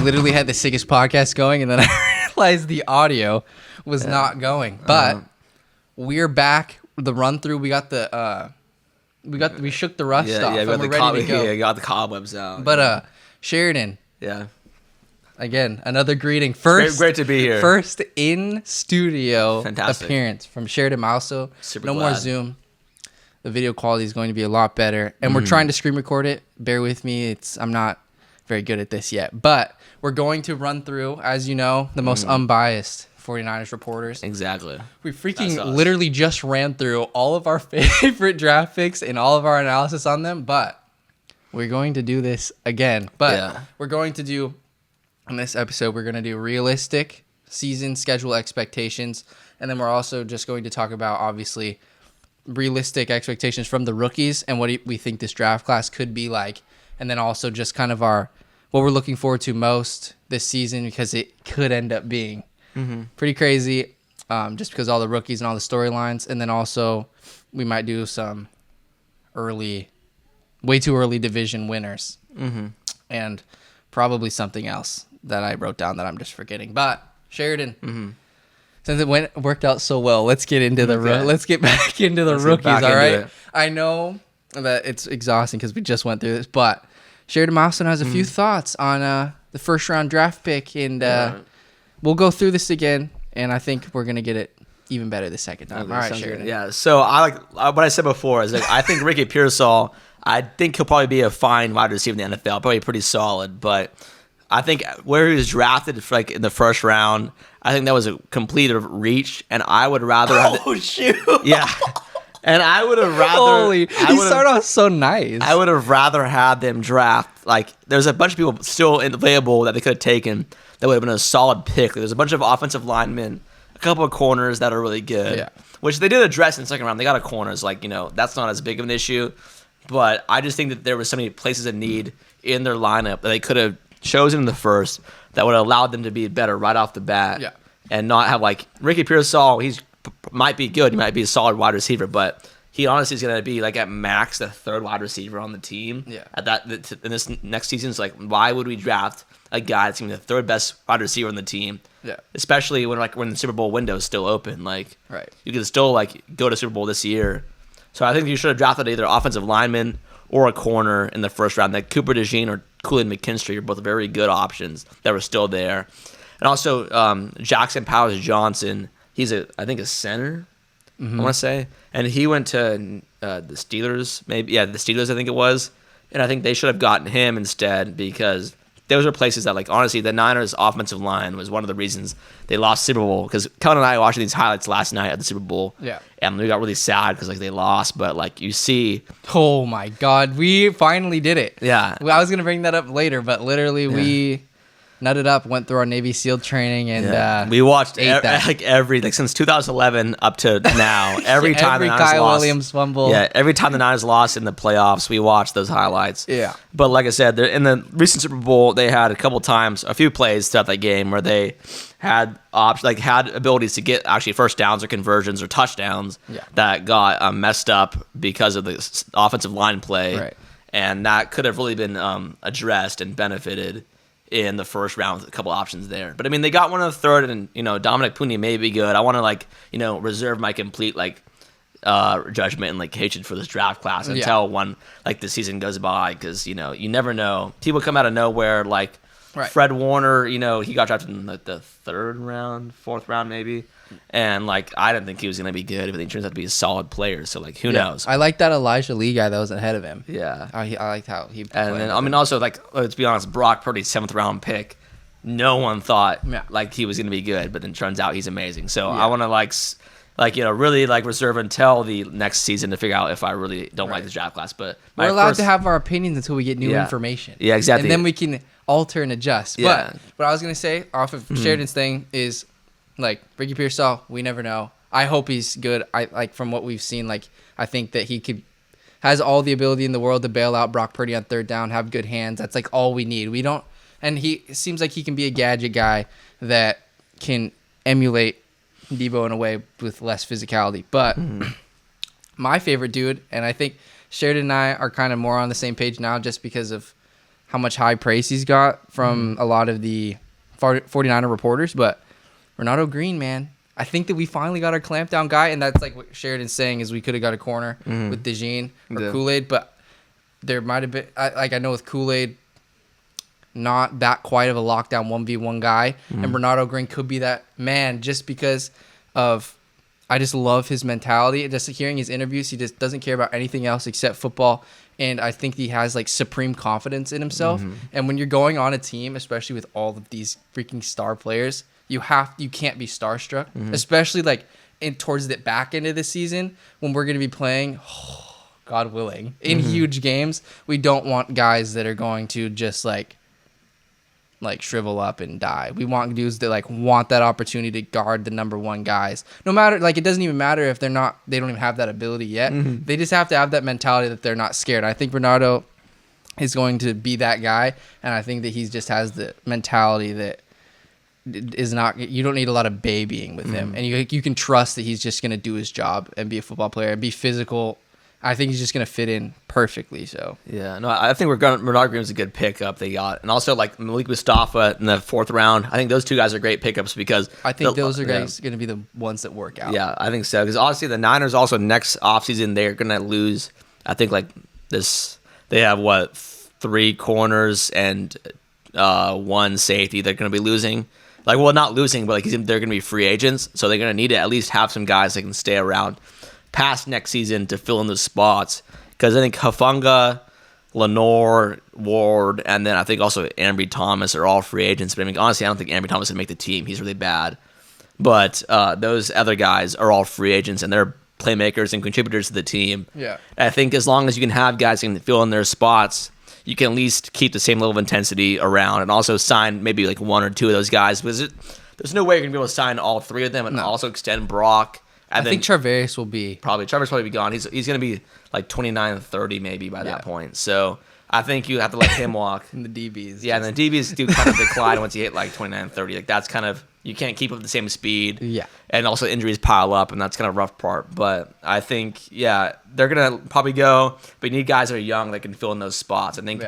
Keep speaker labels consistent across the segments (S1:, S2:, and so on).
S1: literally had the sickest podcast going, and then I realized the audio was not going. But we're back. The run through. We got the we shook the rust off.
S2: Yeah,
S1: and we're ready to go.
S2: Yeah, got the cobwebs out.
S1: But Sheridan.
S2: Yeah.
S1: Again, another greeting. First,
S2: great to be here.
S1: First in studio
S2: appearance
S1: from Sheridan. Also,
S2: Super
S1: no
S2: glad.
S1: more Zoom. The video quality is going to be a lot better, and we're trying to screen record it. Bear with me; I'm not very good at this yet, but we're going to run through, as you know, the most unbiased 49ers reporters.
S2: Exactly.
S1: We freaking literally just ran through all of our favorite draft picks and all of our analysis on them, but we're going to do this again. But we're going to do. In this episode, we're going to do realistic season schedule expectations, and then we're also just going to talk about, obviously, realistic expectations from the rookies and what we think this draft class could be like, and then also just kind of what we're looking forward to most this season, because it could end up being pretty crazy, just because all the rookies and all the storylines, and then also we might do some way too early division winners, and probably something else that I wrote down that I'm just forgetting. But Sheridan, since it worked out so well, let's get into let's get back into the rookies. All right. I know that it's exhausting because we just went through this, but Sheridan Milestone has a few thoughts on the first round draft pick, and we'll go through this again, and I think we're gonna get it even better the second time.
S2: Okay,
S1: all right, Sheridan.
S2: Yeah. So I like what I said before is I think Ricky Pearsall. I think he'll probably be a fine wide receiver in the NFL, probably pretty solid, but I think where he was drafted in the first round, I think that was a complete reach, and I would rather have
S1: shoot.
S2: Yeah. And I would have rather
S1: Holy, he started off so nice.
S2: I would have rather had them draft there's a bunch of people still available that they could have taken that would have been a solid pick. There's a bunch of offensive linemen, a couple of corners that are really good. Yeah. Which they did address in the second round. They got a corners, that's not as big of an issue. But I just think that there were so many places of need in their lineup that they could have chosen in the first that would have allowed them to be better right off the bat, and not have Ricky Pearsall. He might be good, he might be a solid wide receiver, but he honestly is going to be at max the third wide receiver on the team. At that in this next season, it's why would we draft a guy that's going to be the third best wide receiver on the team? Especially when the Super Bowl window is still open. You can still go to Super Bowl this year. So I think you should have drafted either offensive lineman or a corner in the first round. Cooper DeJean or Cooley McKinstry are both very good options that were still there. And also Jackson Powers Johnson, he's I think a center, I want to say. And he went to the Steelers, maybe. Yeah, the Steelers I think it was. And I think they should have gotten him instead, because those are places that, honestly, the Niners' offensive line was one of the reasons they lost Super Bowl. Because Kellan and I watched these highlights last night at the Super Bowl. Yeah. And we got really sad because, they lost. But, you see.
S1: Oh, my God. We finally did it.
S2: Yeah.
S1: I was going to bring that up later, but literally we nutted up, went through our Navy SEAL training, and
S2: we watched every since 2011 up to now. Every time the Niners
S1: Kyle
S2: lost,
S1: Williams fumble.
S2: Yeah, every time the Niners lost in the playoffs, we watched those highlights.
S1: Yeah.
S2: But like I said, in the recent Super Bowl, they had a few plays throughout that game where they had had abilities to get actually first downs or conversions or touchdowns that got messed up because of the offensive line play.
S1: Right.
S2: And that could have really been addressed and benefited in the first round with a couple options there. But they got one in the third, and Dominic Puni may be good. I want to reserve my complete judgment and hatred for this draft class until one the season goes by, because you never know. People come out of nowhere Fred Warner, he got drafted in the third round, fourth round maybe. And I didn't think he was gonna be good, but he turns out to be a solid player. So who knows?
S1: I like that Elijah Lee guy that was ahead of him.
S2: Yeah,
S1: I liked how he.
S2: And then also let's be honest, Brock Purdy, 7th round pick. No one thought he was gonna be good, but then turns out he's amazing. So I want to really reserve until the next season to figure out if I really don't like the draft class. But
S1: we're allowed to have our opinions until we get new information.
S2: Yeah, exactly.
S1: And then we can alter and adjust. Yeah. But what I was gonna say off of Sheridan's thing is, Ricky Pearsall, we never know. I hope he's good. I from what we've seen, I think that he has all the ability in the world to bail out Brock Purdy on third down, have good hands. That's all we need. We don't, and he seems like he can be a gadget guy that can emulate Debo in a way with less physicality. But my favorite dude, and I think Sheridan and I are kind of more on the same page now, just because of how much high praise he's got from a lot of the 49er reporters. But Renardo Green, man, I think that we finally got our clamp down guy, and that's like what Sheridan's saying is we could have got a corner with DeJean or Kool-Aid, but there might have been I know with Kool-Aid, not that quite of a lockdown 1v1 guy, and Renardo Green could be that man just because of I just love his mentality. Just hearing his interviews, he just doesn't care about anything else except football. And I think he has like supreme confidence in himself. And when you're going on a team, especially with all of these freaking star players, you can't be starstruck, especially like towards the back end of the season when we're going to be playing, God willing, in huge games. We don't want guys that are going to just like shrivel up and die. We want dudes that like want that opportunity to guard the number one guys. No matter, like, it doesn't even matter if they don't even have that ability yet. They just have to have that mentality that they're not scared. I think Renardo is going to be that guy, and I think that he just has the mentality that is not, you don't need a lot of babying with him, and you can trust that he's just going to do his job and be a football player and be physical. I think he's just going to fit in perfectly. So
S2: yeah, no, I think Renardo Green was a good pickup they got, and also like Malik Mustapha in the 4th round. I think those two guys are great pickups because
S1: I think those are guys going to be the ones that work out.
S2: Yeah, I think so because obviously the Niners also next offseason they're going to lose. I think like this, they have 3 corners and 1 safety. They're going to be losing. Like, well, not losing, but like they're going to be free agents, so they're going to need to at least have some guys that can stay around past next season to fill in those spots. Because I think Hufanga, Lenore, Ward, and then I think also Ambry Thomas are all free agents. But I mean, honestly, I don't think Ambry Thomas would make the team. He's really bad. But those other guys are all free agents, and they're playmakers and contributors to the team.
S1: Yeah,
S2: I think as long as you can have guys who can fill in their spots, you can at least keep the same level of intensity around, and also sign maybe like 1 or 2 of those guys. Because there's no way you're gonna be able to sign all 3 of them and also extend Brock.
S1: I think Travis will be
S2: Travis will be gone. He's going to be like 29 and 30 maybe by that point. So I think you have to let him walk.
S1: And the DBs.
S2: Yeah, and the DBs do kind of decline once you hit like 29 and 30. Like that's kind of, you can't keep up the same speed.
S1: Yeah.
S2: And also injuries pile up, and that's kind of a rough part. But I think, yeah, they're going to probably go, but you need guys that are young that can fill in those spots. I think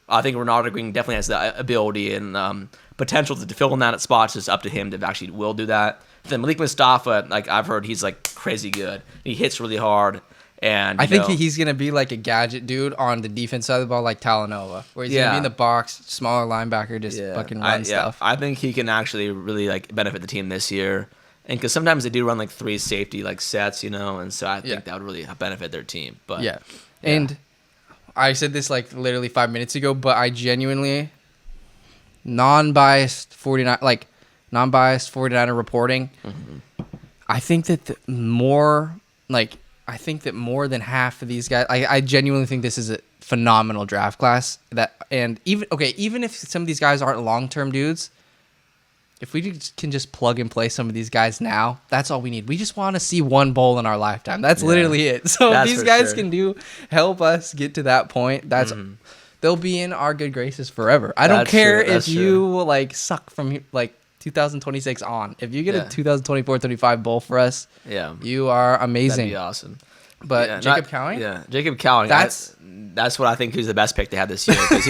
S2: Renardo Green definitely has the ability and potential to fill in that spots. It's up to him to actually will do that. Then Malik Mustapha, like I've heard, he's like crazy good. He hits really hard, and
S1: I think he's gonna be like a gadget dude on the defense side of the ball, like Talanoa, where he's gonna be in the box, smaller linebacker, just fucking run stuff.
S2: I think he can actually really like benefit the team this year, and because sometimes they do run like 3 safety like sets, and so I think that would really benefit their team. But
S1: and I said this like literally 5 minutes ago, but I genuinely non-biased 49er reporting. I think that more than half of these guys, I genuinely think this is a phenomenal draft class. Even if some of these guys aren't long-term dudes, if we can just plug and play some of these guys now, that's all we need. We just want to see 1 bowl in our lifetime. That's literally it. So if these guys can help us get to that point, they'll be in our good graces forever. I don't care if you like suck from like 2026 on. If you get a 2024-25 bowl for us, you are amazing.
S2: That'd be awesome.
S1: But Jacob Cowing?
S2: Yeah, Jacob Cowing. That's what I think he's the best pick to have this year because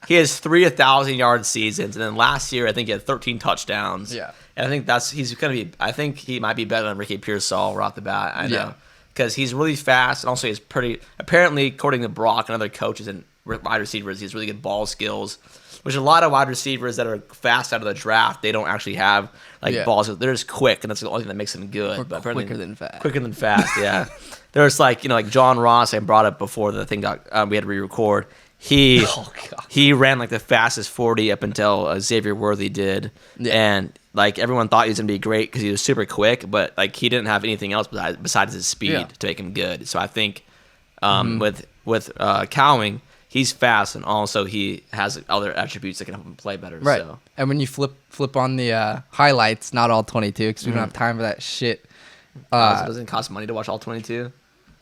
S2: he has 3 1,000-yard seasons, and then last year I think he had 13 touchdowns. Yeah, and I think he's gonna be. I think he might be better than Ricky Pearsall right off the bat. I know because he's really fast, and also he's pretty. Apparently, according to Brock and other coaches and wide receivers, he has really good ball skills. Which a lot of wide receivers that are fast out of the draft, they don't actually have balls. They're just quick, and that's the only thing that makes them good.
S1: Or quicker than fast.
S2: Quicker than fast, yeah. There's like John Ross. I brought up before the thing got we had to re-record. He ran like the fastest 40 up until Xavier Worthy did, and like everyone thought he was gonna be great because he was super quick, but like he didn't have anything else besides his speed to make him good. So I think with Cowing, he's fast, and also he has other attributes that can help him play better.
S1: Right.
S2: So.
S1: And when you flip on the highlights, not all 22, because we don't have time for that shit.
S2: Doesn't it cost money to watch all 22?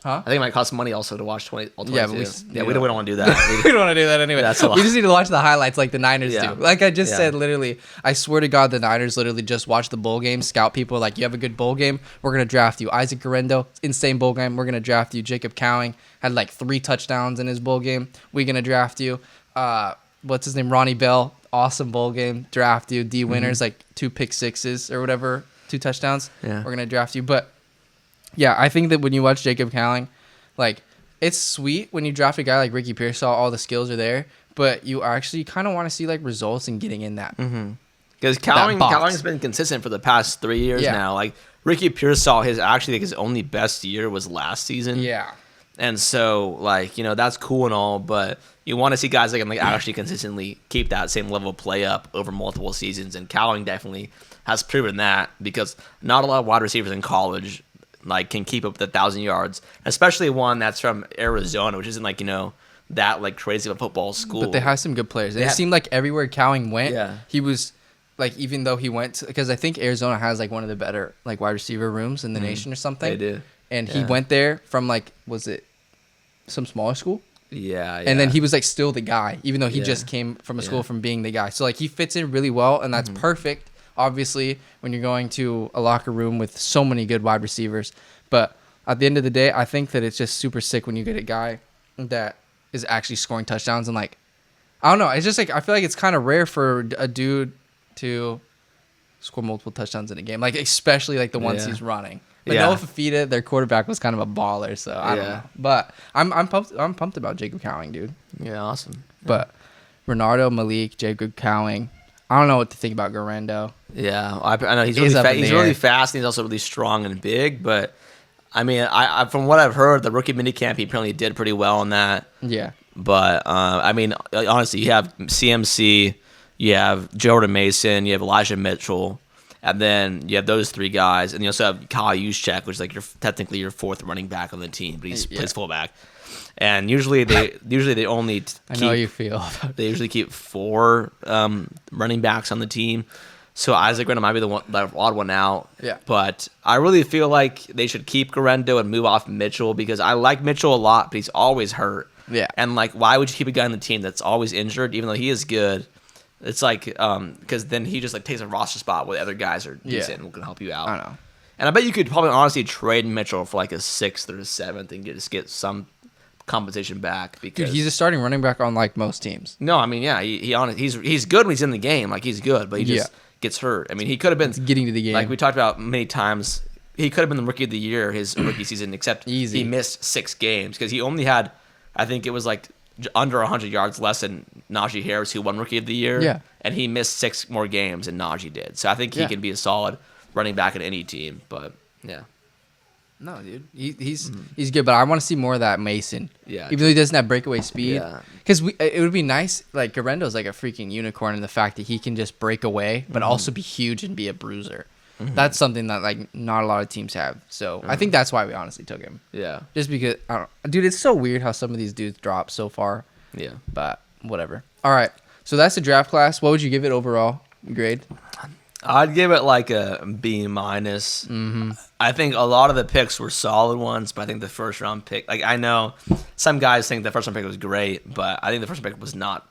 S1: Huh?
S2: I think it might cost money also to watch all 22.
S1: Yeah,
S2: we don't want to do that.
S1: We don't want to do that anyway.
S2: That's a lot.
S1: We just need to watch the highlights like the Niners do. Like I just said, literally, I swear to God, the Niners literally just watch the bowl game, scout people like, you have a good bowl game, we're going to draft you. Isaac Garendo, insane bowl game, we're going to draft you. Jacob Cowing had like 3 touchdowns in his bowl game, we're going to draft you. what's his name, Ronnie Bell, awesome bowl game, draft you, D winners, like 2 pick sixes or whatever, 2 touchdowns.
S2: Yeah.
S1: We're gonna draft you, but yeah, I think that when you watch Jacob Kellan, like it's sweet when you draft a guy like Ricky Pearsall, all the skills are there, but you actually kind of want to see like results and getting in that.
S2: Because Kellan's been consistent for the past 3 years now. Like Ricky Pearsall, his only best year was last season.
S1: Yeah.
S2: And so, like, that's cool and all, but you want to see guys that can, like, actually consistently keep that same level of play up over multiple seasons. And Kellan definitely has proven that because not a lot of wide receivers in college, like, can keep up with 1,000 yards, especially one that's from Arizona, which isn't, like, that, like, crazy of a football school.
S1: But they have some good players. It seemed like everywhere Kellan went, he was, like, even though he went, because I think Arizona has, like, one of the better, like, wide receiver rooms in the nation or something.
S2: They do.
S1: And he went there from, like, was it some smaller school?
S2: Yeah.
S1: And then he was, like, still the guy, even though he just came from a school from being the guy. So, like, he fits in really well, and that's perfect, obviously, when you're going to a locker room with so many good wide receivers. But at the end of the day, I think that it's just super sick when you get a guy that is actually scoring touchdowns. And, like, I don't know. It's just, like, I feel like it's kind of rare for a dude to score multiple touchdowns in a game, like, especially, like, the ones he's running. But Noah Fafita, their quarterback, was kind of a baller, so I don't know. But I'm pumped about Jacob Kellan, dude.
S2: Yeah, awesome.
S1: But Renardo, Malik, Jacob Kellan, I don't know what to think about Garendo.
S2: Yeah, I know he's really fast, and he's also really strong and big. But I mean, I from what I've heard, the rookie minicamp, he apparently did pretty well in that.
S1: Yeah.
S2: But I mean, honestly, you have CMC, you have Jordan Mason, you have Elijah Mitchell. And then you have those 3 guys, and you also have Kyle Juszczyk, which is like technically your 4th running back on the team, but he plays fullback. And usually they only
S1: I know how you feel.
S2: They usually keep 4 running backs on the team. So Isaac Garendo might be the odd one out.
S1: Yeah.
S2: But I really feel like they should keep Garendo and move off Mitchell because I like Mitchell a lot, but he's always hurt.
S1: Yeah.
S2: And like, why would you keep a guy on the team that's always injured, even though he is good? It's like, because then he just like takes a roster spot where the other guys are decent and can help you out.
S1: I know.
S2: And I bet you could probably honestly trade Mitchell for like a 6th or a 7th and get some compensation back. Because
S1: dude, he's a starting running back on like most teams.
S2: No, I mean, yeah, he's good when he's in the game. Like he's good, but he just gets hurt. I mean, he could have been
S1: getting to the game.
S2: Like we talked about many times. He could have been the rookie of the year his rookie season, except he missed 6 games because he only had, I think it was like under 100 yards less than Najee Harris, who won Rookie of the Year.
S1: Yeah.
S2: And he missed 6 more games than Najee did. So I think he can be a solid running back in any team. But, yeah.
S1: No, dude. He's good, but I want to see more of that Mason.
S2: Yeah.
S1: Even though he doesn't have breakaway speed.
S2: Yeah.
S1: Because it would be nice, like, Garendo's like a freaking unicorn in the fact that he can just break away, but also be huge and be a bruiser. That's something that like not a lot of teams have. So I think that's why we honestly took him.
S2: Yeah.
S1: Just because dude, it's so weird how some of these dudes drop so far.
S2: Yeah.
S1: But whatever. All right. So that's the draft class. What would you give it overall grade?
S2: I'd give it like a B minus. I think a lot of the picks were solid ones, but I think the first round pick, like I know some guys think the first round pick was great, but I think the first round pick was not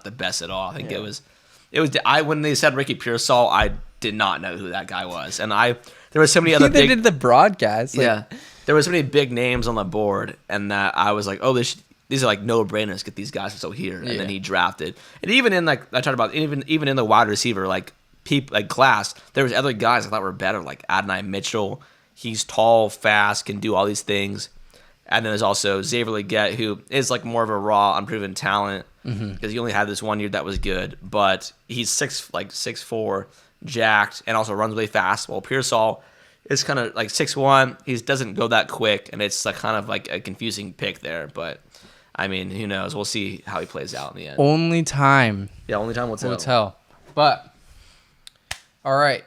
S2: the best at all. I think it was when they said Ricky Pearsall, I did not know who that guy was, and there were so many other.
S1: They did the broadcast.
S2: Like, there were so many big names on the board, and that I was like, oh, these are like no brainers. Get these guys so here, and then he drafted. And even in like I talked about, even in the wide receiver like class, there was other guys I thought were better, like Adonai Mitchell. He's tall, fast, can do all these things. And then there's also Xavier Legette, who is like more of a raw, unproven talent because he only had this 1 year that was good, but he's 6'4", jacked, and also runs really fast. While Pearsall is kind of like 6'1", he doesn't go that quick, and it's like kind of like a confusing pick there. But I mean, who knows? We'll see how he plays out in the end.
S1: Only time.
S2: Yeah, only time will tell.
S1: Will tell. But all right,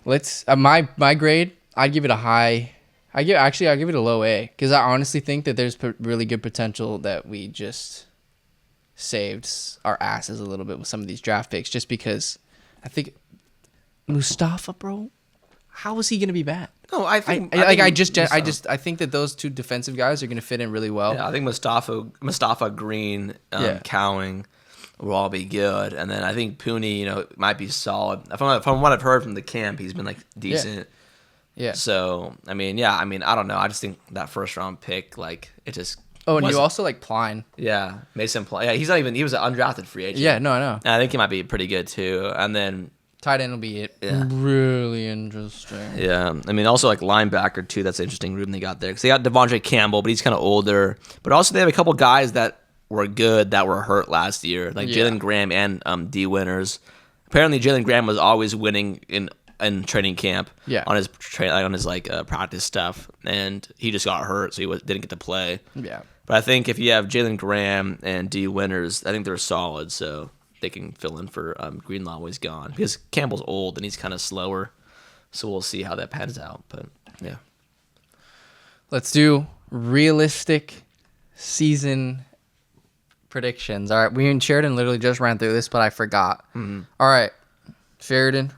S1: let's my grade. I'd give it a high. I give it a low A because I honestly think that there's really good potential that we just saved our asses a little bit with some of these draft picks just because I think Mustapha, bro, how is he gonna be bad?
S2: No, I think
S1: I think that those 2 defensive guys are gonna fit in really well.
S2: Yeah, I think Mustapha, Green, Cowing will all be good, and then I think Pooney, might be solid. From what I've heard from the camp, he's been like decent. Yeah. So I mean, I don't know. I just think that first round pick, like, it just
S1: Oh, and you also like Pline.
S2: Yeah, Mason Pline. Yeah, he was an undrafted free agent.
S1: Yeah, no, I know.
S2: And I think he might be pretty good too. And then
S1: tight end will be really interesting.
S2: Yeah, I mean, also like linebacker too. That's an interesting room they got there because they got Devondre Campbell, but he's kind of older. But also they have a couple guys that were good that were hurt last year, like Jalen Graham and D. Winters. Apparently, Jalen Graham was always winning in training camp.
S1: Yeah.
S2: On his practice stuff, and he just got hurt, so didn't get to play.
S1: Yeah.
S2: But I think if you have Jalen Graham and D. Winters, I think they're solid, so they can fill in for Greenlaw when he's gone. Because Campbell's old and he's kind of slower, so we'll see how that pans out. But yeah,
S1: let's do realistic season predictions. All right, we and Sheridan literally just ran through this, but I forgot.
S2: Mm-hmm.
S1: All right, Sheridan,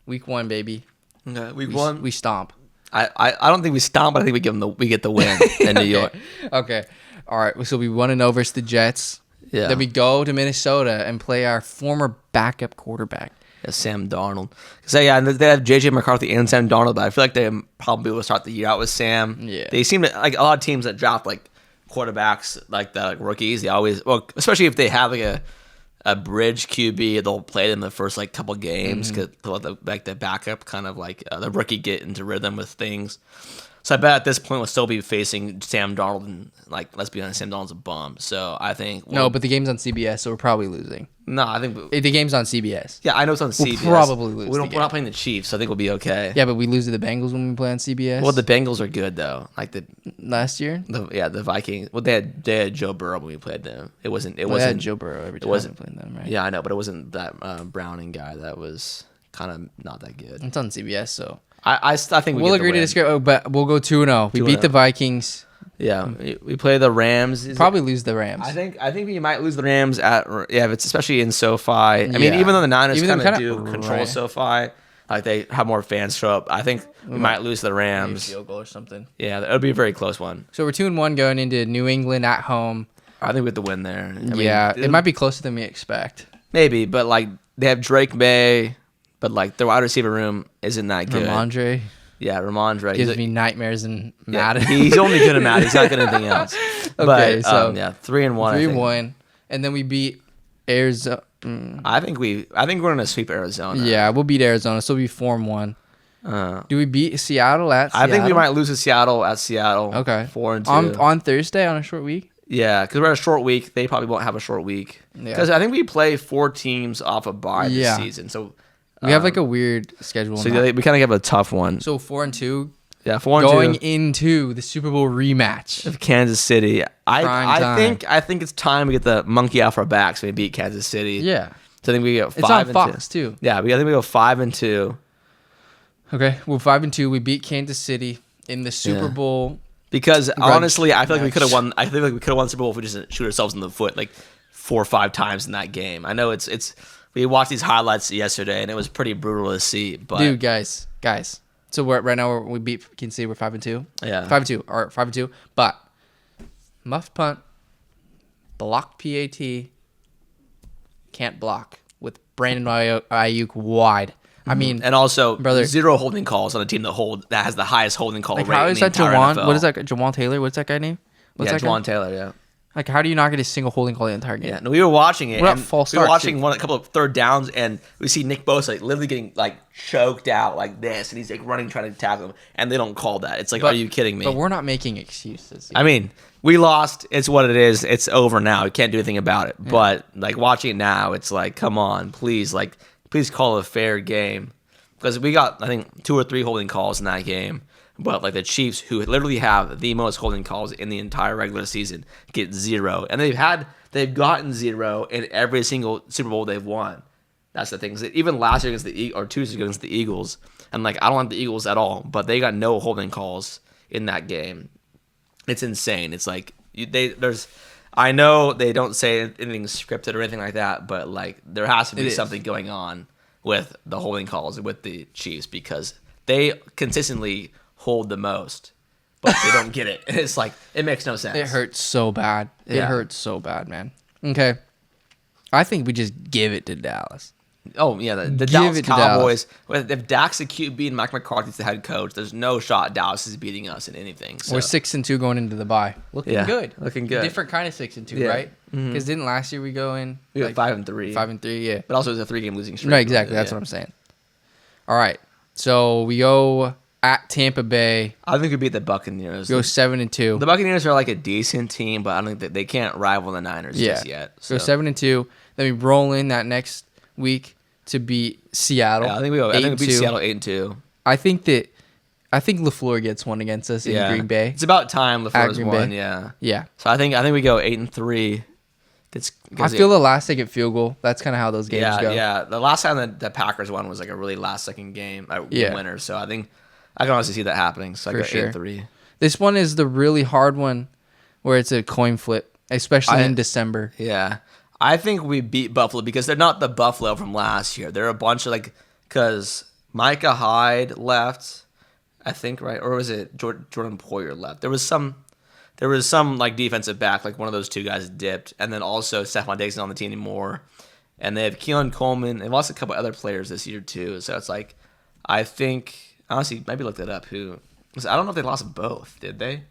S1: week 1, baby.
S2: Okay, week 1,
S1: we stomp.
S2: I don't think we stomp, but I think we get the win in New York.
S1: Okay. All right. So we 1-0 versus the Jets.
S2: Yeah.
S1: Then we go to Minnesota and play our former backup quarterback.
S2: Yeah, Sam Darnold. Because they have J.J. McCarthy and Sam Darnold, but I feel like they probably will start the year out with Sam.
S1: Yeah.
S2: They seem to, like a lot of teams that draft like quarterbacks like that, like rookies, they always, well, especially if they have like a bridge QB, they'll play them the first like couple games because like the backup kind of like the rookie get into rhythm with things. So I bet at this point we'll still be facing Sam Darnold, and like let's be honest, Sam Darnold's a bum. So I think
S1: but the game's on CBS, so we're probably losing.
S2: No, I think
S1: the game's on CBS.
S2: Yeah, I know it's on CBS.
S1: We'll probably lose.
S2: We're not playing the Chiefs, so I think we'll be okay.
S1: Yeah, but we lose to the Bengals when we play on CBS.
S2: Well, the Bengals are good though. Like the
S1: last year.
S2: The Vikings. Well, they had Joe Burrow when we played them. It wasn't.
S1: They had Joe Burrow every time we played them, right?
S2: Yeah, I know, but it wasn't that Browning guy. That was kind of not that good.
S1: It's on CBS, so
S2: I think
S1: we'll agree to disagree. But we'll go 2-0. We beat the Vikings.
S2: Yeah, we play the Rams.
S1: Probably lose the Rams.
S2: I think we might lose the Rams it's especially in SoFi. I mean, even though the Niners kind of do control SoFi, like they have more fans show up. I think we might lose the Rams.
S1: Field goal or something.
S2: Yeah, it'll be a very close one.
S1: So we're 2-1 going into New England at home.
S2: I think we have to win there. I mean,
S1: it might be closer than we expect.
S2: Maybe, but like they have Drake May, but like their wide receiver room isn't that good.
S1: Ramondre.
S2: Yeah, Ramondre
S1: gives me nightmares in Madden.
S2: He's only good at Madden. He's not good at anything else.
S1: Okay,
S2: but,
S1: so
S2: 3-1.
S1: 3-1, and then we beat Arizona.
S2: I think we're gonna sweep Arizona.
S1: Yeah, we'll beat Arizona, so we'll be 4-1. Do we beat Seattle at Seattle?
S2: I think we might lose to Seattle at Seattle.
S1: Okay,
S2: 4-2
S1: on Thursday on a short week.
S2: Yeah, because we're at a short week. They probably won't have a short week. Because I think we play 4 teams off a bye this season. So
S1: we have like a weird schedule.
S2: So we kind of have a tough one.
S1: So 4-2.
S2: Yeah, 4-2.
S1: Going into the Super Bowl rematch
S2: of Kansas City. I think it's time to get the monkey off our backs when we beat Kansas City.
S1: Yeah.
S2: So I think we go 5-2.
S1: It's on Fox too.
S2: Yeah, I think we go 5-2.
S1: Okay, well 5-2. We beat Kansas City in the Super Bowl.
S2: Because honestly, I feel like we could have won. I feel like we could have won the Super Bowl if we just didn't shoot ourselves in the foot like 4 or 5 times in that game. I know it's. We watched these highlights yesterday and it was pretty brutal to see. But
S1: dude, guys. So right now we beat Kansas City. We're 5-2.
S2: Yeah,
S1: 5-2. All right, 5-2. But muffed punt, blocked PAT, can't block with Brandon Aiyuk wide. I mean,
S2: and also
S1: brother,
S2: 0 holding calls on a team that has the highest holding call rate.
S1: How is that
S2: Jawan?
S1: What is that? Jawan Taylor? What's that guy name?
S2: Jawan Taylor. Yeah.
S1: Like, how do you not get a single holding call the entire game?
S2: Yeah, no, we were watching it.
S1: We're at false start.
S2: We were watching a couple of third downs, and we see Nick Bosa like, literally getting like choked out like this, and he's like running trying to tackle him, and they don't call that. It's like, are you kidding me?
S1: But we're not making excuses.
S2: I mean, we lost. It's what it is. It's over now. We can't do anything about it. Yeah. But like watching it now, it's like, come on, please call it a fair game, because we got I think 2 or 3 holding calls in that game. But like the Chiefs, who literally have the most holding calls in the entire regular season, get 0, and they've gotten 0 in every single Super Bowl they've won. That's the thing. Even last year against the 2 years ago against the Eagles, and like I don't like the Eagles at all, but they got no holding calls in that game. It's insane. It's like I know they don't say anything scripted or anything like that, but like there has to be something going on with the holding calls with the Chiefs, because they consistently hold the most, but they don't get it. It's like, it makes no sense.
S1: It hurts so bad. It hurts so bad, man. Okay. I think we just give it to Dallas.
S2: Oh yeah, the Dallas Cowboys. If Dak's the QB and Mike McCarthy's the head coach, there's no shot Dallas is beating us in anything. So.
S1: We're 6-2 going into the bye. Looking good.
S2: Looking good.
S1: Different kind of 6-2, right? Because didn't last year we go in?
S2: We went 5-3.
S1: 5-3, yeah.
S2: But also it was a 3-game losing streak.
S1: No, exactly. That's what I'm saying. All right, so we go at Tampa Bay.
S2: I think we beat the Buccaneers.
S1: We go 7-2.
S2: The Buccaneers are like a decent team, but I don't think they can't rival the Niners just yet.
S1: So 7-2. Then we roll in that next week to beat Seattle.
S2: Yeah, I think we beat Seattle 8-2.
S1: I think LaFleur gets one against us in Green Bay.
S2: It's about time LaFleur's won. Yeah. So I think we go 8-3.
S1: I feel the last second field goal. That's kind of how those games go.
S2: Yeah. The last time the Packers won was like a really last second game winner. So I think I can honestly see that happening. So I go 8-3.
S1: This one is the really hard one where it's a coin flip, especially in December.
S2: Yeah. I think we beat Buffalo because they're not the Buffalo from last year. They're a bunch of because Micah Hyde left, I think, right? Or was it Jordan Poyer left? There was some like defensive back, like one of those two guys dipped. And then also Stephon Diggs isn't on the team anymore. And they have Keelan Coleman. They've lost a couple other players this year too. So it's like, I think, honestly, maybe look that up. I don't know if they lost both. Did they?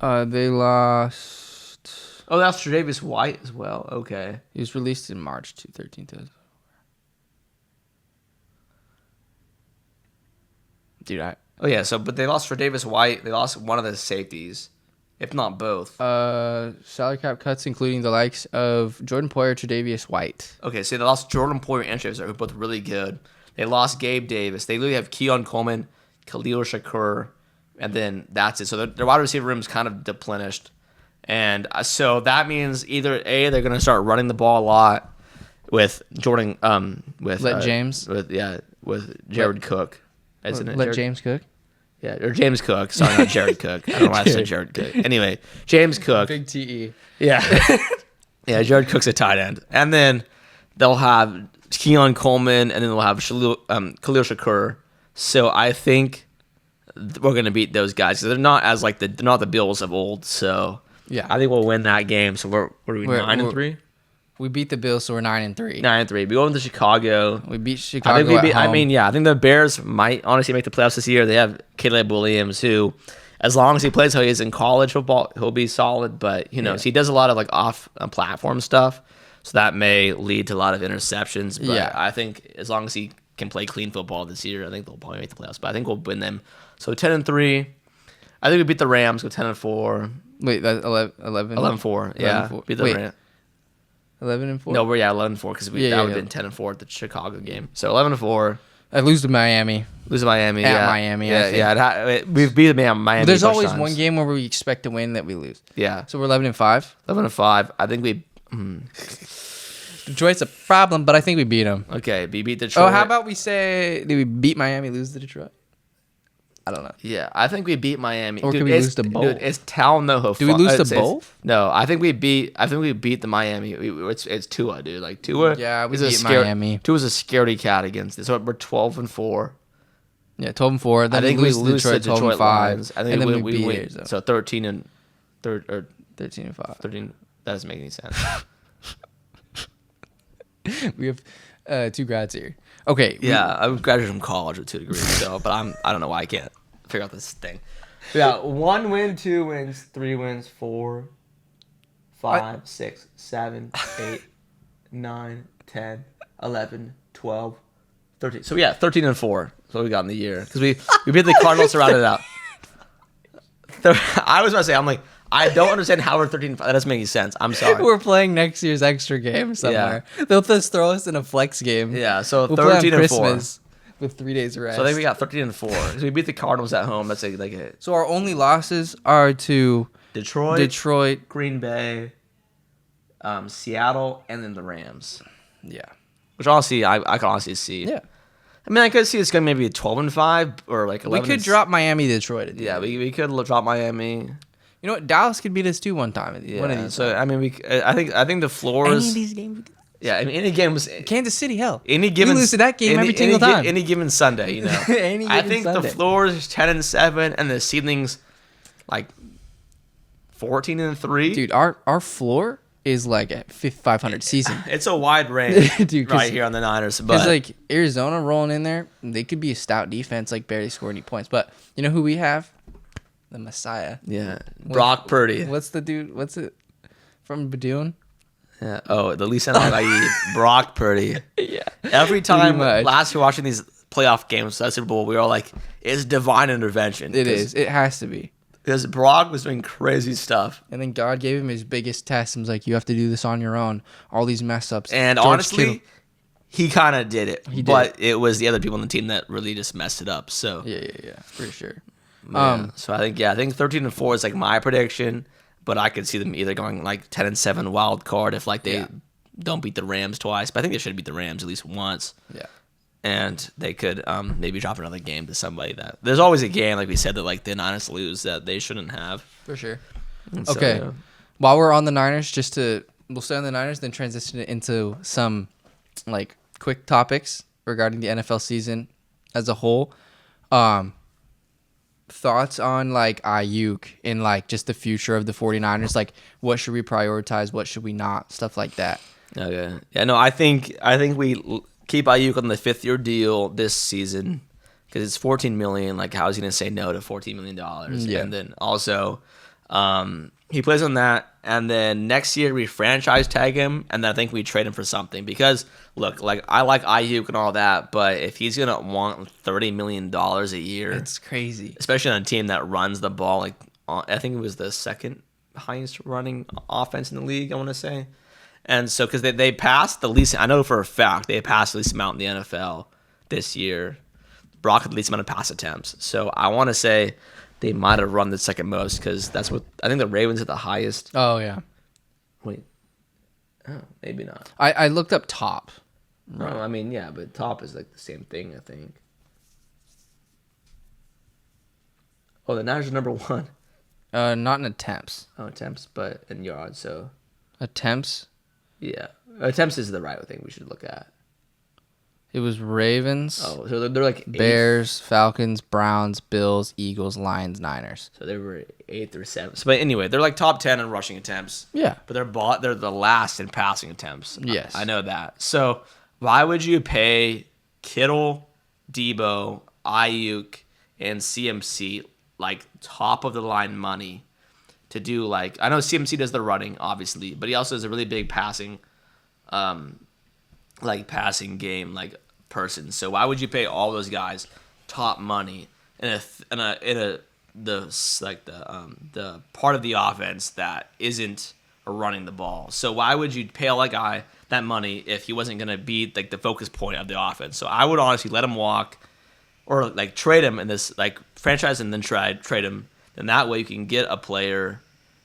S1: They lost...
S2: Oh, that's Tre'Davious White as well. Okay.
S1: He was released in March 2013. Dude,
S2: but they lost Tre'Davious White. They lost one of the safeties, if not both.
S1: Salary cap cuts, including the likes of Jordan Poyer, Tre'Davious White.
S2: Okay, so they lost Jordan Poyer and Tre'Davious, who are both really good. They lost Gabe Davis. They literally have Keon Coleman, Khalil Shakur, and then that's it. So their wide receiver room is kind of depleted. And so that means either A, they're going to start running the ball a lot with Jordan, with
S1: James,
S2: with Jared Cook, isn't it?
S1: James Cook,
S2: yeah, or James Cook. Sorry, not Jared Cook. I don't know why I said Jared Cook. Anyway, James Cook,
S1: big TE.
S2: Yeah, yeah. Jared Cook's a tight end, and then they'll have Keon Coleman, and then they'll have Khalil Shakur. So I think we're going to beat those guys. They're not as they're not the Bills of old. So.
S1: Yeah,
S2: I think we'll win that game. So we're 9-3.
S1: We beat the Bills, so we're 9-3.
S2: 9-3. We go into Chicago.
S1: We beat Chicago. Home.
S2: I think the Bears might honestly make the playoffs this year. They have Caleb Williams, who, as long as he plays how he is in college football, he'll be solid. But so he does a lot of off platform stuff, so that may lead to a lot of interceptions. But I think as long as he can play clean football this year, I think they'll probably make the playoffs. But I think we'll win them. So 10-3. I think we beat the Rams. Go 10-4.
S1: Wait, that's 11?
S2: 11-4. Yeah. Beat the Rams.
S1: 11-4?
S2: No, we're 11-4 because that would have been 10-4 at the Chicago game. So 11-4.
S1: I lose to Miami.
S2: Lose to Miami.
S1: At Miami.
S2: Yeah. We've beat Miami.
S1: There's always one game where we expect to win that we lose.
S2: Yeah.
S1: So we're 11-5.
S2: 11-5. I think we.
S1: Detroit's a problem, but I think we beat them.
S2: Okay, we beat Detroit.
S1: Oh, how about we say did we beat Miami, lose to Detroit? I don't know.
S2: Yeah, I think we beat Miami.
S1: Or could we lose to both?
S2: Dude, it's Talanoa.
S1: Do we lose to both?
S2: No, I think we beat the Miami. It's Tua, dude. Tua.
S1: Yeah, we beat Miami.
S2: Tua's a scaredy cat against it. So we're 12-4.
S1: Yeah, 12-4. Then
S2: I think we lose to
S1: Detroit
S2: 5. I think
S1: and then
S2: we win. So 13-5. 13. That doesn't make any sense.
S1: We have 2 grads here. Okay.
S2: Yeah, I graduated from college with 2 degrees, but I don't know why I can't figure out this thing. Yeah, 1 win, 2 wins, 3 wins, 4, 5, 6, 7, 8, 9, 10, 11, 12, 13. So 13-4. That's what we got in the year because we beat the Cardinals to round it out. I was about to say, I'm like, I don't understand how we're 13-5. That doesn't make any sense. I'm sorry.
S1: We're playing next year's extra game somewhere. Yeah. They'll just throw us in a flex game.
S2: Yeah, so 13-4
S1: with 3 days of rest.
S2: So I think we got 13-4. So we beat the Cardinals at home. That's
S1: So our only losses are to
S2: Detroit, Green Bay, Seattle, and then the Rams.
S1: Yeah,
S2: which honestly I can honestly see.
S1: Yeah.
S2: I mean, I could see it's going to maybe 12-5 or 11.
S1: We could drop Miami, Detroit.
S2: Yeah, we could drop Miami.
S1: You know what? Dallas could beat us too one time.
S2: Yeah.
S1: One of these.
S2: So I mean, I think the floors.
S1: Any of these games.
S2: Yeah, I mean, any game was
S1: Kansas City. Hell,
S2: any given
S1: we lose to that game every single time.
S2: Any given Sunday, I think Sunday. The floor is 10-7, and the ceiling's 14-3.
S1: Dude, our floor is like a 500 season.
S2: It's a wide range,
S1: dude,
S2: right here on the Niners.
S1: Because like Arizona rolling in there, they could be a stout defense, like barely score any points. But you know who we have? The Messiah.
S2: Yeah, Brock Purdy.
S1: What's the dude? What's it from Badune?
S2: Yeah. Oh, the Lisan Brock Purdy.
S1: Yeah.
S2: Every time last year watching these playoff games, that Super Bowl, we were all like, "It's divine intervention."
S1: It is. It has to be.
S2: Because Brock was doing crazy stuff.
S1: And then God gave him his biggest test and was like, you have to do this on your own. All these mess ups.
S2: And honestly, he kind of did it. But it was the other people on the team that really just messed it up. So
S1: Yeah, for sure.
S2: So I think 13-4 is like my prediction. But I could see them either going like 10-7 wild card if like they don't beat the Rams twice. But I think they should beat the Rams at least once.
S1: Yeah.
S2: And they could maybe drop another game to somebody that there's always a game, like we said, that like the Niners lose that they shouldn't have.
S1: For sure.
S2: And
S1: okay. So, while we're on the Niners, we'll stay on the Niners, then transition it into some like quick topics regarding the NFL season as a whole. Thoughts on like Aiyuk and like just the future of the 49ers, like what should we prioritize, what should we not, stuff like that.
S2: Okay. Yeah, no, I think we keep Aiyuk on the 5th-year deal this season because it's $14 million. Like, how is he going to say no to $14 million?
S1: Yeah.
S2: And then also, he plays on that. And then next year we franchise tag him, and then I think we trade him for something. Because look, like I like Aiyuk and all that, but if he's going to want $30 million a year,
S1: it's crazy.
S2: Especially on a team that runs the ball. Like I think it was the second highest running offense in the league, I want to say. And so, because they passed the least, I know for a fact they passed the least amount in the NFL this year. Brock had the least amount of pass attempts. So I want to say they might have run the second most because that's what I think the Ravens at the highest.
S1: Oh yeah.
S2: Wait. Oh, maybe not.
S1: I looked up top.
S2: No, I mean yeah, but top is like the same thing, I think. Oh, the Niners are number 1.
S1: Not in attempts.
S2: Oh, attempts, but in yards. So
S1: attempts.
S2: Yeah, attempts is the right thing we should look at.
S1: It was Ravens.
S2: Oh, so they're like
S1: Bears, Falcons, Browns, Bills, Eagles, Lions, Niners.
S2: So they were 8th or 7th. But anyway, they're like top 10 in rushing attempts.
S1: Yeah,
S2: but they're the last in passing attempts.
S1: Yes,
S2: I know that. So why would you pay Kittle, Debo, Aiyuk, and CMC like top of the line money to do like, I know CMC does the running obviously, but he also has a really big passing passing game like person. So why would you pay all those guys top money in the part of the offense that isn't running the ball? So why would you pay all that guy that money if he wasn't going to be like the focus point of the offense? So I would honestly let him walk or like trade him in this like franchise and then trade him. And that way you can get a player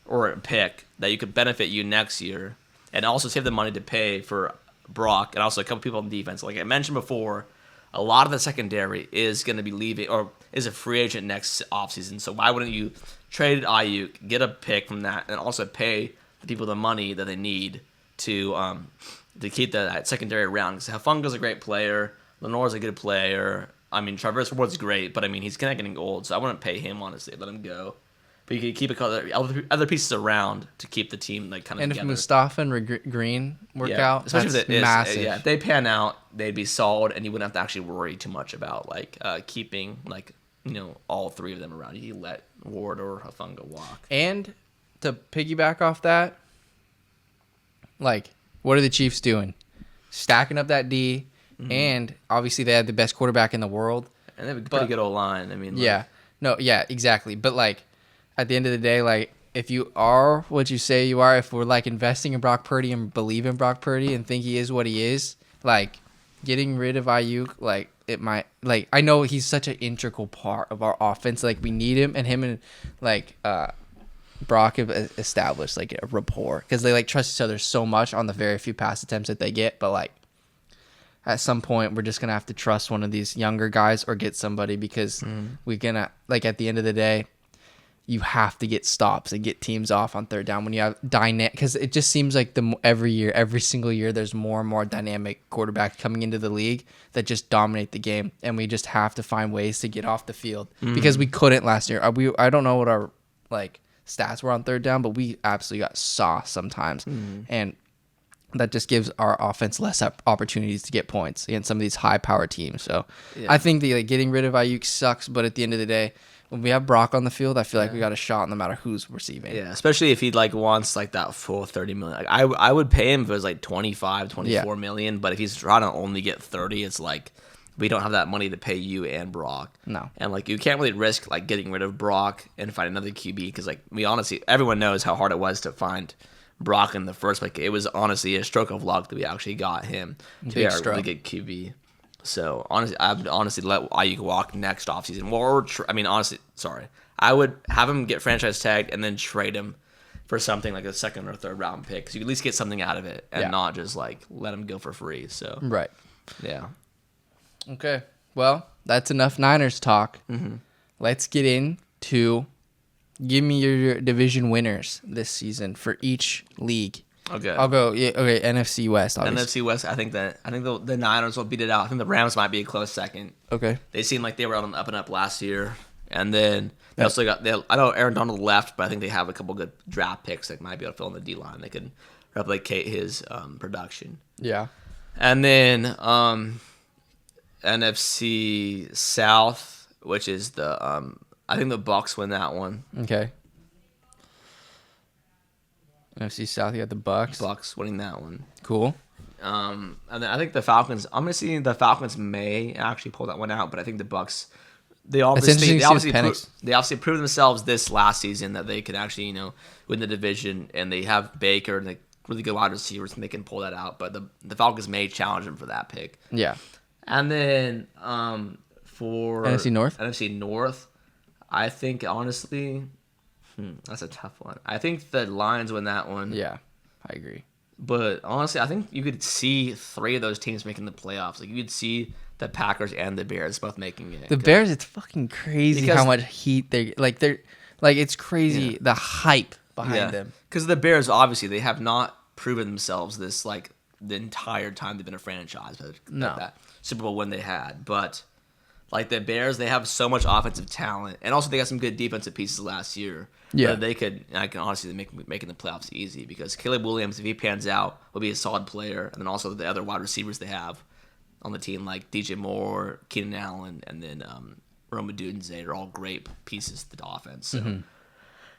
S2: or a pick that you could benefit you next year and also save the money to pay for Brock and also a couple people on defense. Like I mentioned before, a lot of the secondary is going to be leaving or is a free agent next offseason. So why wouldn't you trade Aiyuk, get a pick from that, and also pay the people the money that they need to keep that secondary around? Because Hufunga's a great player. Lenore's a good player. I mean, Traverse Ward's great, but I mean, he's kind of getting old, so I wouldn't pay him, honestly. Let him go. But you could keep other pieces around to keep the team like kind of together.
S1: And if Mustapha and Green work out, especially that's massive.
S2: If they pan out, they'd be solid, and you wouldn't have to actually worry too much about like keeping like all three of them around. You let Ward or Hufunga walk.
S1: And to piggyback off that, like, what are the Chiefs doing? Stacking up that D. Mm-hmm. And obviously they had the best quarterback in the world.
S2: And they have a pretty good old line. I mean,
S1: exactly. But like at the end of the day, like if you are what you say you are, if we're like investing in Brock Purdy and believe in Brock Purdy and think he is what he is, like getting rid of Aiyuk, like it might, like I know he's such an integral part of our offense. Like we need him and like Brock have established like a rapport because they like trust each other so much on the very few pass attempts that they get. But like at some point, we're just going to have to trust one of these younger guys or get somebody because we're going to, like, at the end of the day, you have to get stops and get teams off on third down when you have dynamic. Because it just seems like every single year, there's more and more dynamic quarterbacks coming into the league that just dominate the game. And we just have to find ways to get off the field because we couldn't last year. I don't know what our, like, stats were on third down, but we absolutely got sauced sometimes. And that just gives our offense less opportunities to get points against some of these high-power teams. So I think that getting rid of Aiyuk sucks, but at the end of the day, when we have Brock on the field, I feel like we got a shot no matter who's receiving.
S2: Yeah, especially if he wants that full $30 million. Like I would pay him if it was 24 million, but if he's trying to only get 30, it's like we don't have that money to pay you and Brock.
S1: No.
S2: And you can't really risk getting rid of Brock and find another QB because we honestly, everyone knows how hard it was to find Brock in the first place. It was honestly a stroke of luck that we actually got him to be a really good QB. So honestly, I would let Aiyuk walk next offseason. I would have him get franchise tagged and then trade him for something like a second or third round pick, because you at least get something out of it and not just let him go for free. So
S1: right,
S2: yeah.
S1: Okay, well, that's enough Niners talk. Let's get into give me your division winners this season for each league.
S2: Okay.
S1: I'll go. Yeah. Okay. NFC West.
S2: Obviously. NFC West. I think the Niners will beat it out. I think the Rams might be a close second.
S1: Okay.
S2: They seemed like they were on the up and up last year, and then they also got. I know Aaron Donald left, but I think they have a couple good draft picks that might be able to fill in the D line. They could replicate his production.
S1: Yeah.
S2: And then NFC South, which is the I think the Bucs win that one.
S1: Okay. NFC South, you got the Bucs.
S2: Bucs winning that one.
S1: Cool.
S2: And then I think the Falcons. I'm gonna see the Falcons may actually pull that one out, but I think the Bucs. They obviously proved themselves this last season that they could actually win the division, and they have Baker and they really good wide receivers, and they can pull that out. But the Falcons may challenge them for that pick.
S1: Yeah.
S2: And then for
S1: NFC
S2: North, I think honestly. That's a tough one. I think the Lions win that one.
S1: Yeah, I agree.
S2: But honestly, I think you could see 3 of those teams making the playoffs. You could see the Packers and the Bears both making it.
S1: The Bears, it's fucking crazy how much heat they're it's crazy the hype behind them.
S2: Because the Bears, obviously, they have not proven themselves this the entire time they've been a franchise. That Super Bowl win they had, but. The Bears, they have so much offensive talent, and also they got some good defensive pieces last year.
S1: Yeah,
S2: they could. I can honestly making the playoffs easy because Caleb Williams, if he pans out, will be a solid player, and then also the other wide receivers they have on the team like DJ Moore, Keenan Allen, and then Rome Odunze are all great pieces to the offense. So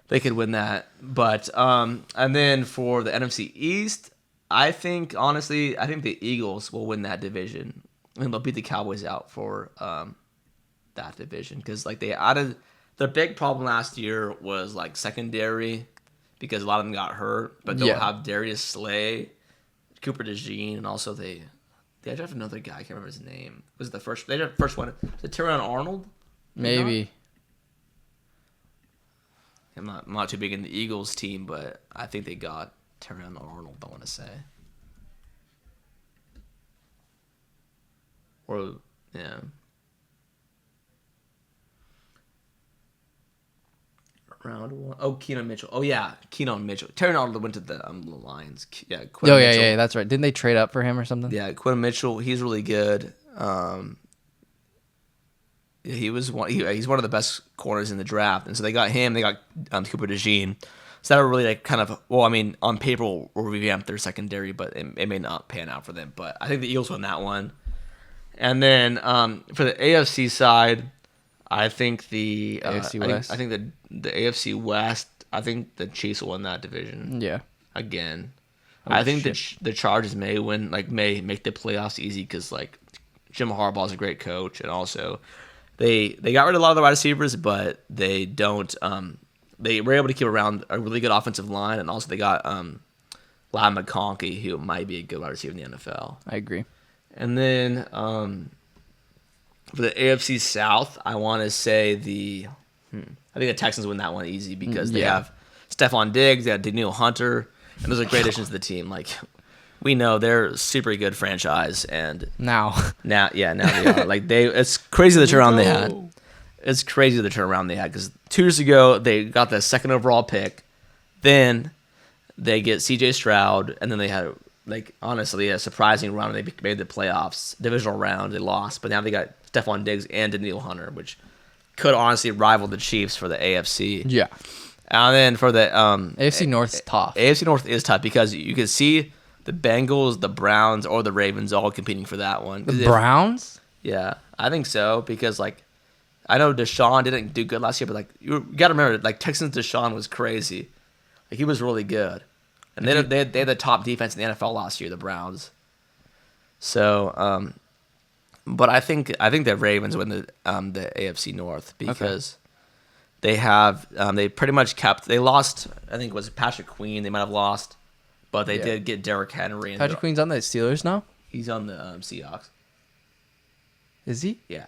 S2: they could win that. But and then for the NFC East, I think the Eagles will win that division, and they'll beat the Cowboys out for. That division because they added their big problem last year was secondary because a lot of them got hurt, but they'll have Darius Slay, Cooper DeJean, and also they drafted another guy. I can't remember his name. Was it the first? They drafted the first one. Was it Terron Arnold?
S1: Maybe.
S2: I'm not too big in the Eagles team, but I think they got Terron Arnold. I want to say. Or yeah. Round one. Oh, Keaton Mitchell. Oh, yeah. Keaton Mitchell. Terry Arnold went to the Lions. Yeah.
S1: Quinn Mitchell. Yeah, that's right. Didn't they trade up for him or something?
S2: Yeah, Quinn Mitchell. He's really good. He's one of the best corners in the draft. And so they got him. They got Cooper DeJean. So that would really on paper will revamp their secondary, but it may not pan out for them. But I think the Eagles won that one. And then for the AFC side, I think the
S1: AFC West.
S2: I think the AFC West. I think the Chiefs will win that division.
S1: Yeah.
S2: Again, I think the Chargers may win. May make the playoffs easy because Jim Harbaugh is a great coach, and also they got rid of a lot of the wide receivers, but they don't. They were able to keep around a really good offensive line, and also they got Ladd McConkey, who might be a good wide receiver in the NFL.
S1: I agree.
S2: And then for the AFC South, I want to say I think the Texans win that one easy because they have Stephon Diggs, they have Daniel Hunter, and those are great additions to the team. We know they're a super good franchise, and now they are. It's crazy the turnaround they had. It's crazy the turnaround they had because 2 years ago they got the second overall pick, then they get CJ Stroud, and then they had honestly a surprising run. They made the playoffs, divisional round. They lost, but now they got Stephon Diggs and Daniel Hunter, which could honestly rival the Chiefs for the AFC.
S1: Yeah.
S2: And then for the
S1: AFC North's tough.
S2: AFC North is tough because you can see the Bengals, the Browns, or the Ravens all competing for that one.
S1: The Browns?
S2: Yeah, I think so because like I know Deshaun didn't do good last year, but like you got to remember, like Texans Deshaun was crazy. Like he was really good, and they had the top defense in the NFL last year, the Browns. So, but I think the Ravens win the AFC North because they have they pretty much kept. They lost. I think it was Patrick Queen. They might have lost, but they did get Derrick Henry.
S1: Patrick Queen's on the Steelers now.
S2: He's on the Seahawks.
S1: Is he?
S2: Yeah.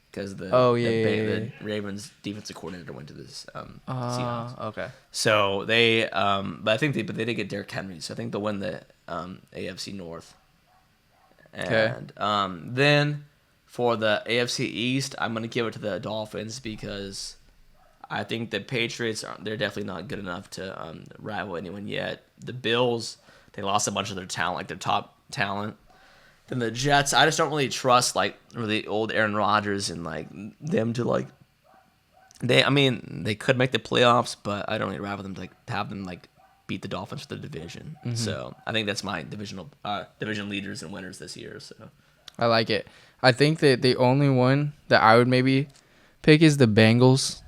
S2: Because the Ravens defensive coordinator went to this Seahawks.
S1: Okay.
S2: So they, but I think they did get Derrick Henry, so I think they'll win the AFC North. And then for the AFC East, I'm gonna give it to the Dolphins because I think the Patriots they're definitely not good enough to rival anyone yet. The Bills, they lost a bunch of their talent, like their top talent. Then the Jets, I just don't really trust like really old Aaron Rodgers and like them to like they could make the playoffs, but I don't really rather them to like have them like beat the Dolphins for the division. Mm-hmm. So I think that's my division leaders and winners this year. So
S1: I like it. I think that the only one that I would maybe pick is the Bengals.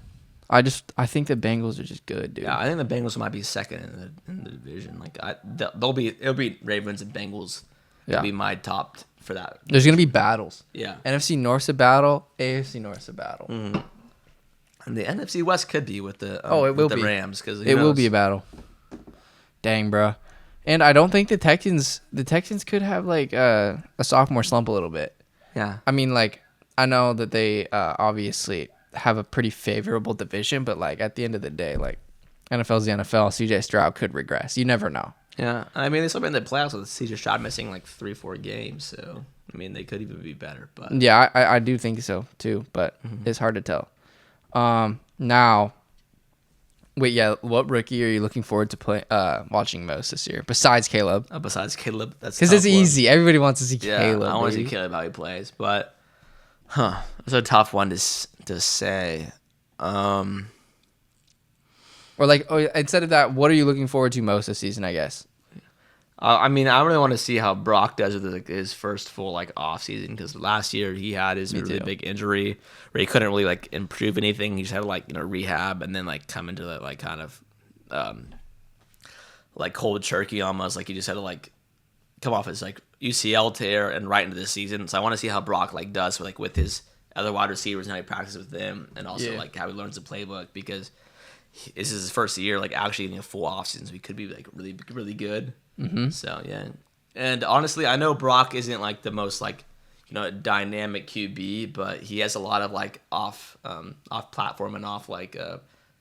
S1: I think the Bengals are just good, dude.
S2: Yeah, I think the Bengals might be second in the division. Like it'll be Ravens and Bengals. It'll be my top for that.
S1: There's going to be battles.
S2: Yeah.
S1: NFC North's a battle. AFC North's a battle.
S2: Mm-hmm. And the NFC West could be with the Rams. Cause
S1: it will be a battle. Dang, bro. And I don't think the Texans could have like a sophomore slump a little bit.
S2: Yeah.
S1: I mean, like, I know that they obviously have a pretty favorable division, but like at the end of the day, like NFL's the NFL. CJ Stroud could regress. You never know.
S2: Yeah, I mean, they still been in the playoffs with CJ Stroud missing like 3-4 games, so I mean, they could even be better. But
S1: yeah, I do think so too, but it's hard to tell. Now, what rookie are you looking forward to watching most this year besides Caleb?
S2: Besides Caleb, that's
S1: because it's easy. Everybody wants to see Caleb.
S2: I want to see Caleb how he plays, but it's a tough one to say.
S1: Or like, instead of that, what are you looking forward to most this season, I guess?
S2: I mean, I really want to see how Brock does with his first full like off season because last year he had his really big injury where he couldn't really like improve anything. He just had to like rehab and then like come into that like kind of like cold turkey almost. Like he just had to like come off his like UCL tear and right into this season. So I want to see how Brock like does with his other wide receivers and how he practices with them and also like how he learns the playbook because this is his first year like actually getting a full off season, so he could be like really really good. Mm-hmm. So yeah, and honestly, I know Brock isn't like the most like dynamic QB, but he has a lot of like off platform and off like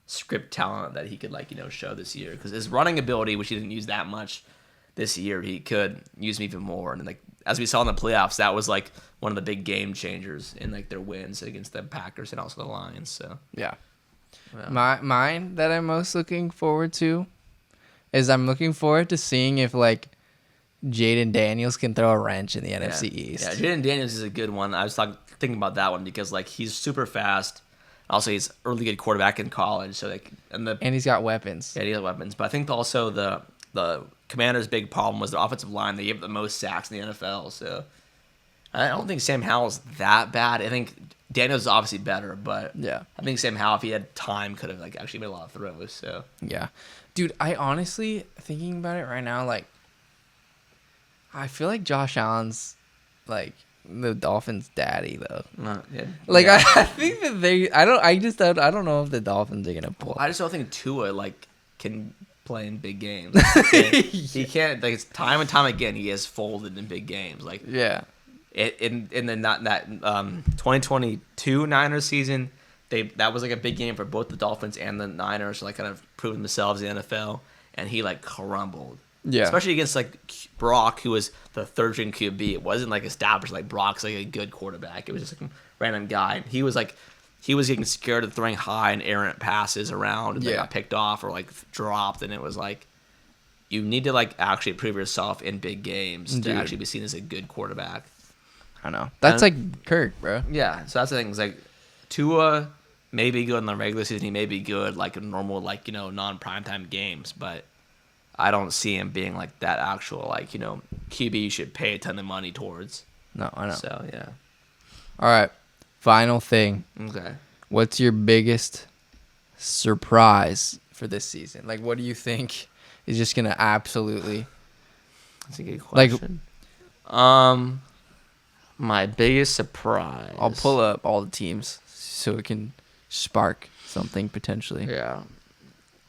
S2: script talent that he could like show this year because his running ability, which he didn't use that much this year, he could use even more. And like as we saw in the playoffs, that was like one of the big game changers in like their wins against the Packers and also the Lions. So
S1: yeah. Mine that I'm most looking forward to is I'm looking forward to seeing if like Jaden Daniels can throw a wrench in the NFC East.
S2: Yeah, Jaden Daniels is a good one. I was thinking about that one because like he's super fast. Also, he's a really good quarterback in college. So like and
S1: he's got weapons.
S2: Yeah, he has weapons. But I think also the Commanders' big problem was the offensive line. They gave the most sacks in the NFL. So I don't think Sam Howell's that bad. I think Daniels is obviously better, but I think Sam Howell, if he had time, could have like actually made a lot of throws. So
S1: yeah, dude, I honestly thinking about it right now, like I feel like Josh Allen's like the Dolphins' daddy though. I think that I don't know if the Dolphins are gonna pull.
S2: I just don't think Tua like can play in big games. He can't. Like it's time and time again, he has folded in big games. Like in the 2022 Niners season, that was like a big game for both the Dolphins and the Niners, like kind of proving themselves in the NFL, and he like crumbled. Yeah, especially against like Brock, who was the third string QB. It wasn't like established like Brock's like a good quarterback. It was just like a random guy. He was getting scared of throwing high and errant passes around, and they got picked off or like dropped, and it was like you need to like actually prove yourself in big games to actually be seen as a good quarterback.
S1: I know. That's like Kirk, bro.
S2: Yeah, so that's the thing. It's like Tua, may be good in the regular season. He may be good like in normal, like, non-primetime games. But I don't see him being like that actual, like, QB you should pay a ton of money towards.
S1: No, I know.
S2: So, yeah.
S1: All right. Final thing.
S2: Okay.
S1: What's your biggest surprise for this season? Like, what do you think is just going to absolutely...
S2: That's a good question. Like, my biggest surprise...
S1: I'll pull up all the teams so it can spark something potentially.
S2: Yeah.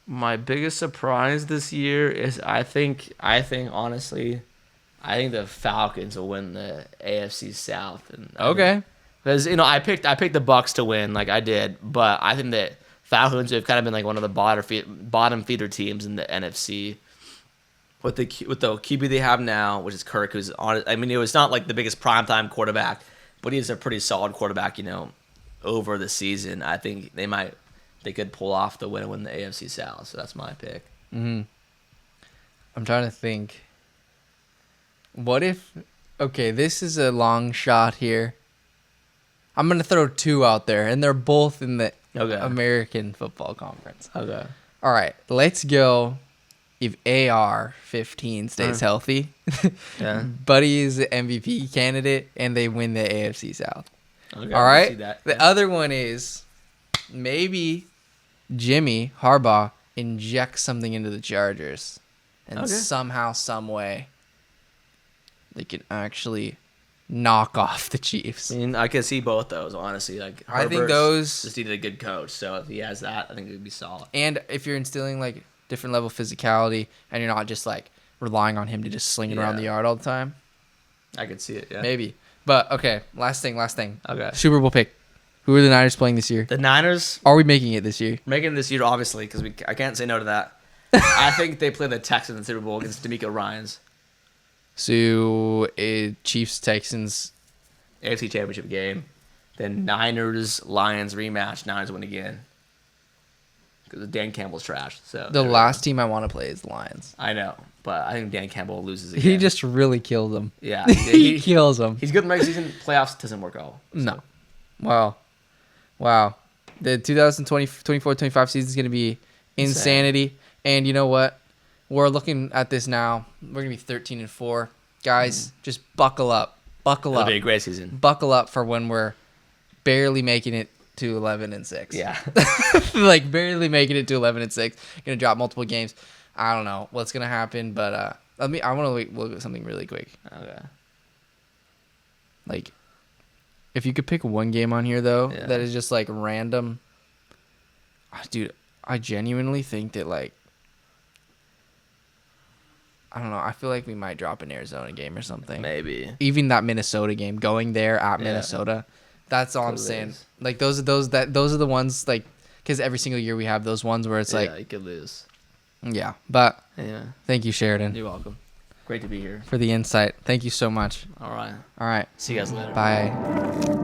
S2: My biggest surprise this year is I think honestly, I think the Falcons will win the AFC South.
S1: Okay.
S2: Because I picked the Bucs to win, like I did, but I think that Falcons have kind of been like one of the bottom feeder teams in the NFC. With the QB they have now, which is Kirk, who's on. I mean, it was not like the biggest primetime quarterback, but he's a pretty solid quarterback. Over the season, I think they could pull off the win and win the AFC South. So that's my pick.
S1: Mm-hmm. I'm trying to think. What if... Okay, this is a long shot here. I'm going to throw two out there, and they're both in the American Football Conference.
S2: Okay.
S1: All right, let's go. If AR-15 stays healthy,
S2: yeah.
S1: Buddy is the MVP candidate, and they win the AFC South.
S2: Okay,
S1: all right?
S2: See that.
S1: The other one is maybe Jimmy Harbaugh injects something into the Chargers, and somehow, some way, they can actually knock off the Chiefs.
S2: I mean, I can see both those, honestly. Like,
S1: I think those
S2: just needed a good coach, so if he has that, I think it would be solid.
S1: And if you're instilling like different level of physicality, and you're not just like relying on him to just sling it around the yard all the time,
S2: I could see it. Yeah,
S1: maybe. But okay, last thing.
S2: Okay,
S1: Super Bowl pick. Who are the Niners playing this year?
S2: The Niners.
S1: Are we making it this year?
S2: Making it this year, obviously, because I can't say no to that. I think they play the Texans in the Super Bowl against D'Amico Ryans.
S1: So, Chiefs Texans
S2: AFC Championship game. Then Niners Lions rematch. Niners win again. Because Dan Campbell's trash. So
S1: the last team I want to play is the Lions.
S2: I know, but I think Dan Campbell loses again.
S1: He just really kills them.
S2: Yeah,
S1: he kills them.
S2: He's good in the regular season. Playoffs doesn't work out. So.
S1: No. Wow. The 2024-25 season is going to be insanity. And you know what? We're looking at this now. We're going to be 13-4. Guys, just buckle up. It'll
S2: be a great season.
S1: Buckle up for when we're barely making it to 11-6.
S2: Yeah.
S1: Like barely making it to 11-6. Gonna drop multiple games. I don't know what's gonna happen, but I want to look at something really quick.
S2: Okay.
S1: Like, if you could pick one game on here though that is just like random, dude, I genuinely think that like, I don't know. I feel like we might drop an Arizona game or something.
S2: Maybe.
S1: Even that Minnesota game, going there at Minnesota. That's all I'm saying. Like those are the ones, like, because every single year we have those ones where it's like
S2: you could lose.
S1: Yeah, but
S2: yeah.
S1: Thank you, Sheridan.
S2: You're welcome. Great to be here.
S1: For the insight. Thank you so much.
S2: All right.
S1: All right.
S2: See you guys later.
S1: Bye.